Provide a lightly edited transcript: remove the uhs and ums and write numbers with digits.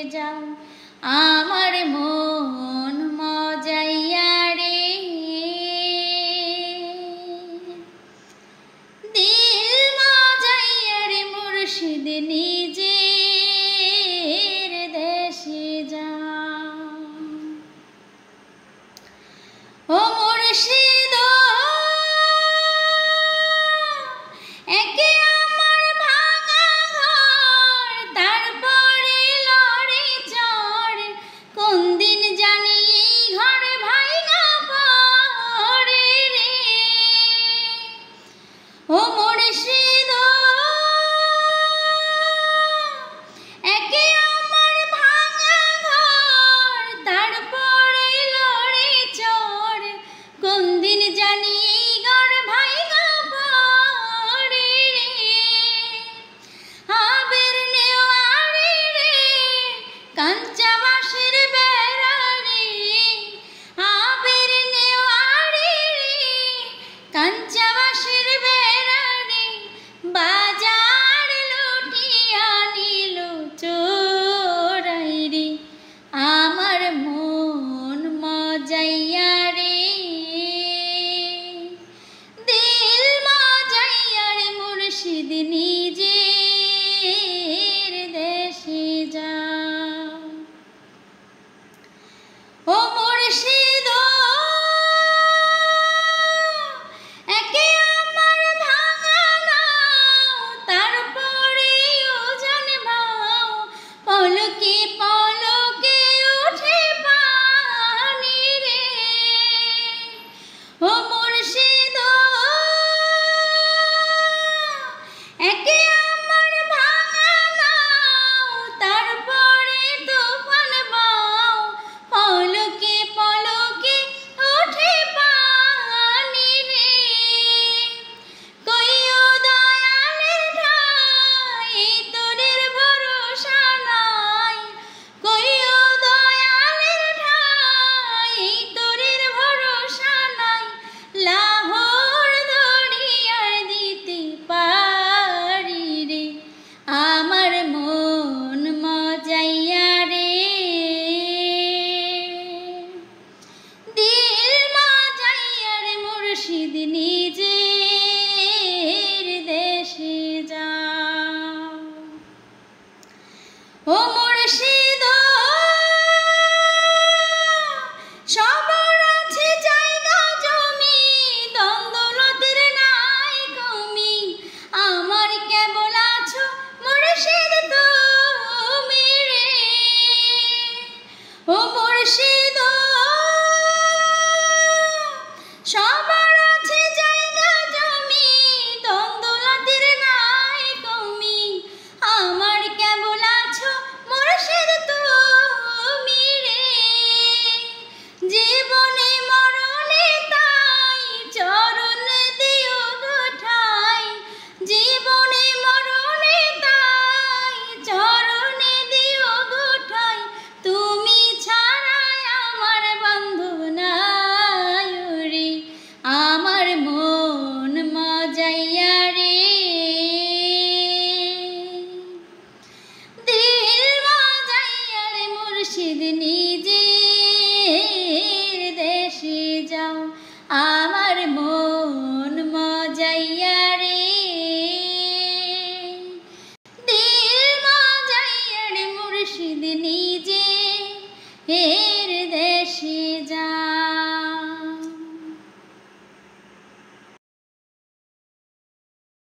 যাও আমার মন মজাইয়া রে দিল মজাইয়া রে মুর্শিদ নিজের দেশে যাও ও মুর্শিদ একে আমার ভাঙা ঘর তারপরে লড়ে চড় কোন দিন জানি ঘর ভাঙা পড়ে রে ও মুর্শিদ একে আমার ভাঙা ঘর তারপরে লড়ে চড় কোন দিন জানি ঘর ভাঙা পড়ে রে আবের নেওয়ারে রে কাঞ্চাবাসের বেড়া রে আবের নেওয়ারে রে কাঞ্চাবাসের বেড়া রে বাজার লুটিয়া নিল চোরাই রে আমার মন মজাইয়া রে দিল মজাইয়া রে মুর্শিদ নিজের দেশে যাও ও মুর্শিদ একে আমার ভাঙা নাও তারপরে ওজন ভাও পলকে